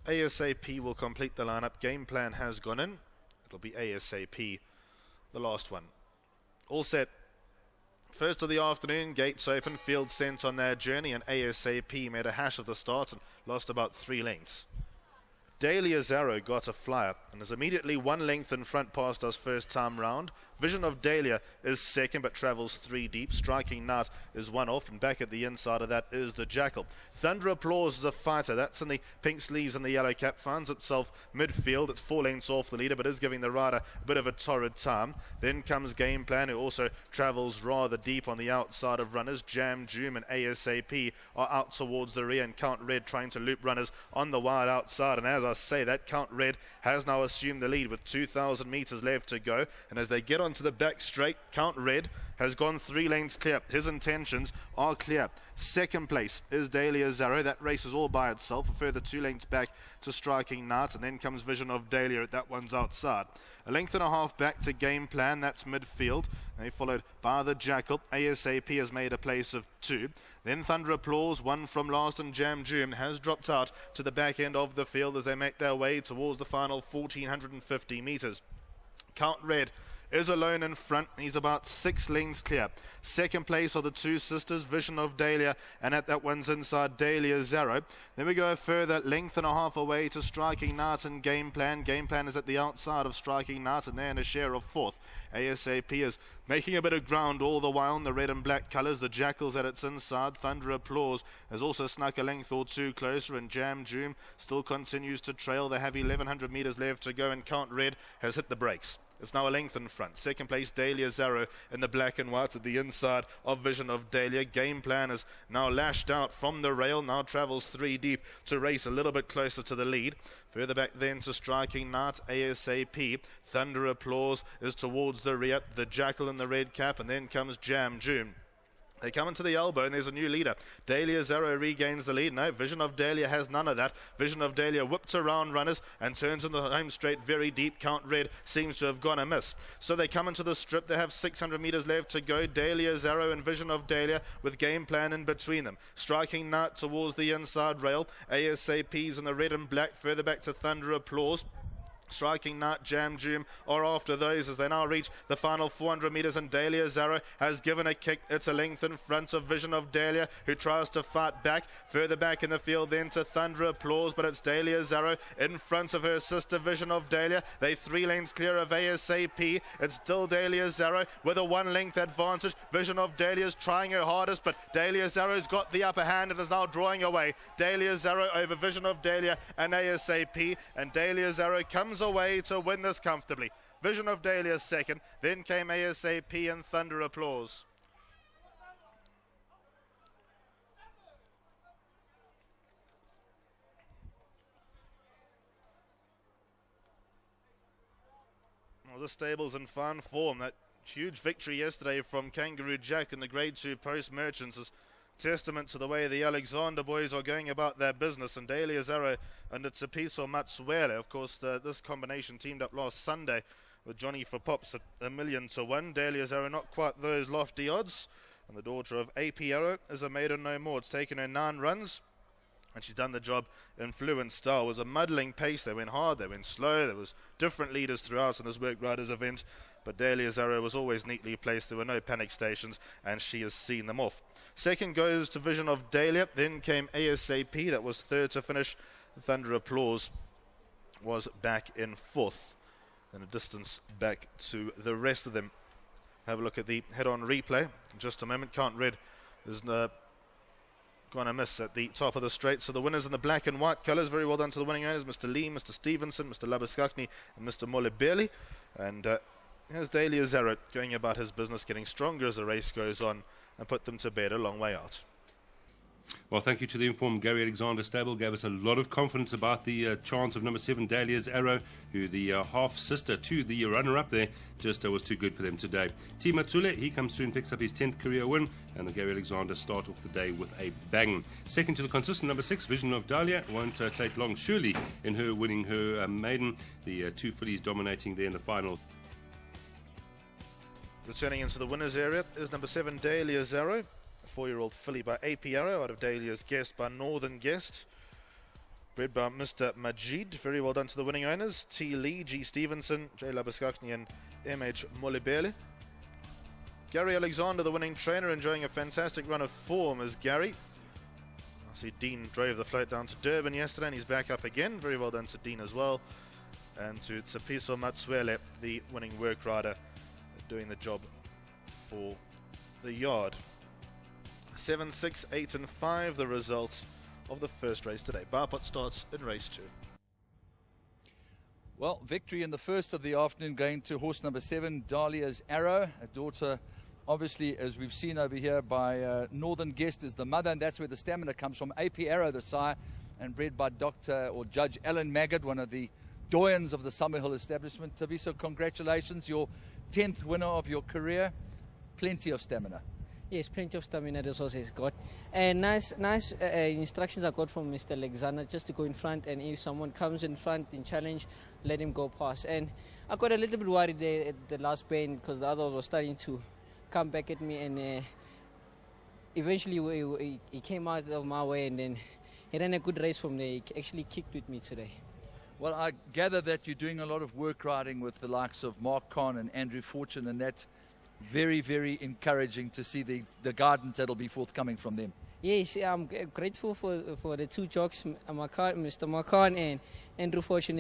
ASAP will complete the lineup. Game plan has gone in. It'll be ASAP, the last one. All set. First of the afternoon, gates open, field sent on their journey, and ASAP made a hash of the start and lost about 3 lengths. Dahlia's Arrow got a flyer and is immediately 1 length in front past us first time round. Vision of Dahlia is second but travels 3 deep. Striking Knight is 1 off, and back at the inside of that is the Jackal. Thunder Applause is a fighter. That's in the pink sleeves and the yellow cap. Finds itself midfield. It's 4 lengths off the leader but is giving the rider a bit of a torrid time. Then comes Game Plan, who also travels rather deep on the outside of runners. Jam Joom and ASAP are out towards the rear, and Count Red trying to loop runners on the wide outside. And as I say that, Count Red has now assumed the lead with 2,000 metres left to go, and as they get onto the back straight, Count Red has gone 3 lengths clear. His intentions are clear. Second place is Dahlia's Arrow. That race is all by itself. A further 2 lengths back to Striking Knight, and then comes Vision of Dahlia. That one's outside. A length and a half back to Game Plan. That's midfield. They followed by the Jackal. ASAP has made a place of 2. Then Thunder Applause, 1 from last, and Jam Joom has dropped out to the back end of the field as they make their way towards the final 1,450 metres. Count Red is alone in front. He's about 6 lengths clear. Second place are the 2 sisters, Vision of Dahlia, and at that one's inside Dahlia's Arrow. Then we go a further length and a half away to Striking Knight and Game Plan. Game Plan is at the outside of Striking Knight, and they're in a share of 4th. ASAP is making a bit of ground all the while in the red and black colours. The Jackal's at its inside. Thunder Applause has also snuck a length or 2 closer, and Jam Joom still continues to trail. They have 1,100 metres left to go, and Count Red has hit the brakes. It's now a length in front. Second place, Dahlia's Arrow in the black and white at the inside of Vision of Dahlia. Game Plan is now lashed out from the rail, now travels 3 deep to race a little bit closer to the lead. Further back then to Striking Knight, ASAP. Thunder Applause is towards the rear. The Jackal in the red cap, and then comes Jam Joom. They come into the elbow, and there's a new leader. Dahlia's Arrow regains the lead. No, Vision of Dahlia has none of that. Vision of Dahlia whips around runners and turns in the home straight very deep. Count Red seems to have gone amiss. So they come into the strip. They have 600 metres left to go. Dahlia's Arrow and Vision of Dahlia with Game Plan in between them. Striking Knight towards the inside rail. ASAP's in the red and black. Further back to Thunder Applause. Striking Knight, Jam Joom are after those as they now reach the final 400 metres, and Dahlia's Arrow has given a kick. It's a length in front of Vision of Dahlia, who tries to fight back. Further back in the field then to Thunder Applause, but it's Dahlia's Arrow in front of her sister Vision of Dahlia. They 3 lengths clear of ASAP. It's still Dahlia's Arrow with a 1 length advantage. Vision of Dahlia's trying her hardest, but Dahlia's Arrow's got the upper hand and is now drawing away. Dahlia's Arrow over Vision of Dahlia and ASAP, and Dahlia's Arrow comes away to win this comfortably. Vision of Dahlia second, then came ASAP and Thunder Applause. Well, the stable's in fine form. That huge victory yesterday from Kangaroo Jack in the Grade 2 Post Merchants is testament to the way the Alexander boys are going about their business, and Dahlia's Arrow and Tsepiso Matsuele. Of course, this combination teamed up last Sunday with Johnny for Pops at 1,000,000 to 1. Dahlia's Arrow not quite those lofty odds, and the daughter of AP Arrow is a maiden no more. It's taken her 9 runs, and she's done the job in fluent style. It was a muddling pace. They went hard, they went slow. There was different leaders throughout in this Work Riders event, but Dahlia's Arrow was always neatly placed. There were no panic stations, and she has seen them off. Second goes to Vision of Dahlia, then came ASAP. That was third to finish. Thunder Applause was back in 4th, and a distance back to the rest of them. Have a look at the head-on replay in just a moment. Count Red is gone amiss at the top of the straight. So the winners in the black and white colours. Very well done to the winning owners, Mr. Lee, Mr. Stevenson, Mr. Labuskakni, and Mr. Molebeli. And here's Dahlia's Arrow going about his business, getting stronger as the race goes on, and put them to bed a long way out. Well, thank you to the informed Gary Alexander stable. Gave us a lot of confidence about the chance of number 7, Dahlia's Arrow, who the half-sister to the runner-up there just was too good for them today. T. Matsule, he comes through and picks up his 10th career win, and the Gary Alexander start off the day with a bang. Second to the consistent number 6, Vision of Dahlia, won't take long, surely, in her winning her maiden. The 2 fillies dominating there in the final. Returning into the winners area is number 7, Dahlia's Arrow, a 4-year-old filly by AP Arrow out of Dahlia's Guest by Northern Guest. bred by Mr. Majid. Very well done to the winning owners, T. Lee, G. Stevenson, J. Labuskakni and M.H. Molibele. Gary Alexander, the winning trainer, enjoying a fantastic run of form as Gary. I see Dean drove the float down to Durban yesterday and he's back up again. Very well done to Dean as well. And to Tsepiso Matsuele, the winning work rider, doing the job for the yard. 7, 6, 8 and 5 the results of the first race today. Barpot starts in race 2. Well, victory in the first of the afternoon going to horse number 7, Dahlia's Arrow, a daughter, obviously, as we've seen over here by Northern Guest, is the mother, and that's where the stamina comes from. AP Arrow, the sire, and bred by Dr. or Judge Alan Maggard, one of the doyens of the Summerhill establishment. Taviso, congratulations, your 10th winner of your career. Plenty of stamina. Yes, plenty of stamina this horse has got. And nice instructions I got from Mr. Alexander just to go in front, and if someone comes in front in challenge, let him go past. And I got a little bit worried there at the last bend because the other was starting to come back at me, and eventually he came out of my way, and then he ran a good race from there. He actually kicked with me today. Well, I gather that you're doing a lot of work riding with the likes of Mark Kahn and Andrew Fortune, and that's very, very encouraging to see the guidance that'll be forthcoming from them. Yes, I'm grateful for the two jocks, Mr. Makan and Andrew Fortune.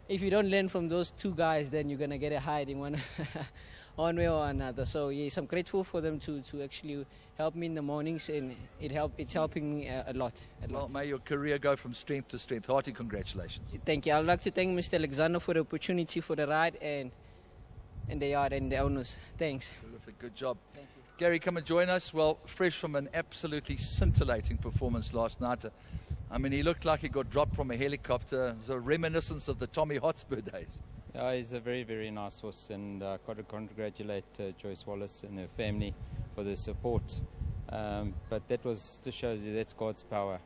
If you don't learn from those two guys, then you're going to get a hiding one way or another. So yes, I'm grateful for them to actually help me in the mornings, and it's helping me a lot. Well, may your career go from strength to strength. Hearty congratulations. Thank you. I'd like to thank Mr. Alexander for the opportunity for the ride and the yard and the owners. Thanks. Terrific. Good job. Thank you. Gary, come and join us. Well, fresh from an absolutely scintillating performance last night. I mean, he looked like he got dropped from a helicopter. It was a reminiscence of the Tommy Hotspur days. Yeah, he's a very, very nice horse, and I've got to congratulate Joyce Wallace and her family for the support. But that just shows you that's God's power,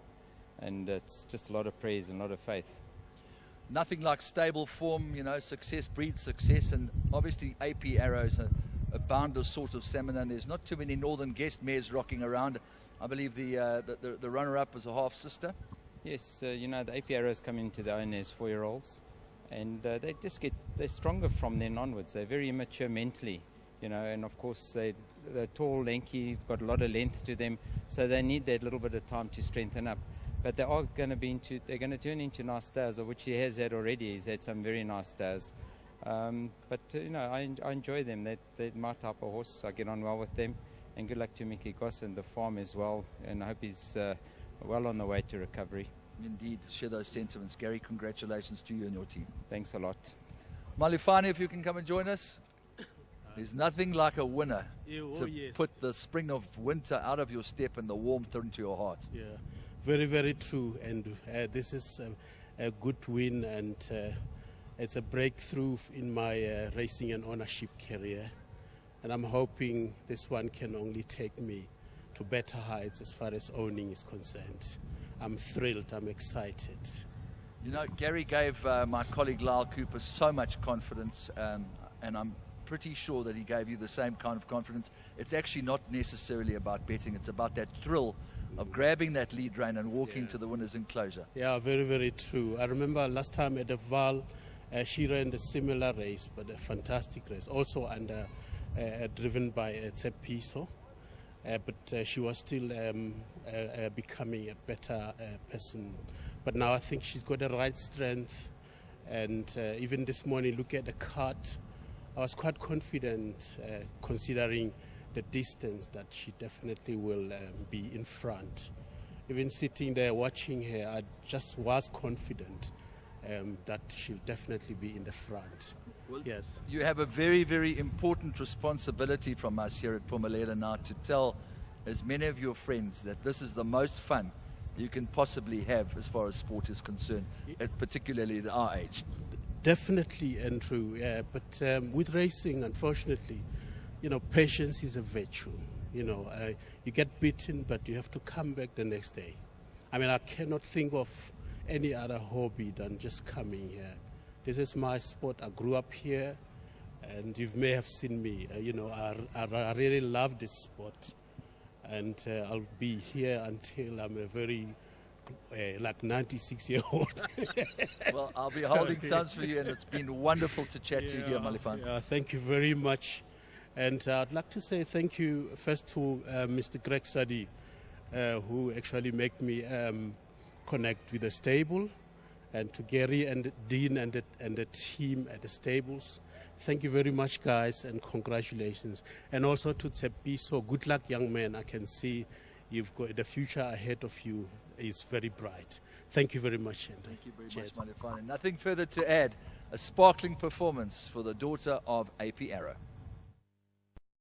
and it's just a lot of praise and a lot of faith. Nothing like stable form, you know, success breeds success, and obviously AP Arrow's a boundless sort of stamina, and there's not too many Northern Guest mares rocking around. I believe the runner-up was a half-sister. Yes, you know, the AP Arrows come into their own as 4-year-olds, and they're stronger from then onwards. They're very immature mentally, you know, and of course they're tall, lanky, got a lot of length to them, so they need that little bit of time to strengthen up. But they are going to they're going to turn into nice stars, of which he has had already. He's had some very nice stars. But you know, I enjoy them. They're my type of horse. I get on well with them. And good luck to Mickey Goss and the farm as well. And I hope he's well on the way to recovery. Indeed, share those sentiments. Gary, congratulations to you and your team. Thanks a lot. Malifani, if you can come and join us. There's nothing like a winner to put the spring of winter out of your step and the warmth into your heart. Yeah. Very, very true, and this is a good win, and it's a breakthrough in my racing and ownership career, and I'm hoping this one can only take me to better heights as far as owning is concerned. I'm thrilled, I'm excited. You know, Gary gave my colleague Lyle Cooper so much confidence, and I'm pretty sure that he gave you the same kind of confidence. It's actually not necessarily about betting, it's about that thrill of grabbing that lead rein and walking to the winner's enclosure. Yeah, very, very true. I remember last time at the Val, she ran a similar race, but a fantastic race, also under driven by Tsepiso, but she was still becoming a better person. But now I think she's got the right strength, and even this morning, look at the cut. I was quite confident, considering the distance, that she definitely will be in front. Even sitting there watching her, I just was confident that she'll definitely be in the front. Well, yes. You have a very, very important responsibility from us here at Phumelela now to tell as many of your friends that this is the most fun you can possibly have as far as sport is concerned, particularly at our age. Definitely, Andrew, but with racing, unfortunately, you know, patience is a virtue. You know, you get beaten, but you have to come back the next day. I mean, I cannot think of any other hobby than just coming here. This is my sport. I grew up here, and you may have seen me. You know, I really love this sport, and I'll be here until I'm a very like 96-year-old. Well, I'll be holding thumbs for you, and it's been wonderful to chat to you here, Malefane. Yeah, thank you very much. And I'd like to say thank you first to Mr. Greg Sadi, who actually made me connect with the stable, and to Gary and Dean and the team at the stables. Thank you very much, guys, and congratulations. And also to Tsepiso, good luck, young man. I can see you've got the future ahead of you is very bright. Thank you very much, Henry. Thank you very Cheers. much, Malefane. Nothing further to add. A sparkling performance for the daughter of AP Arrow.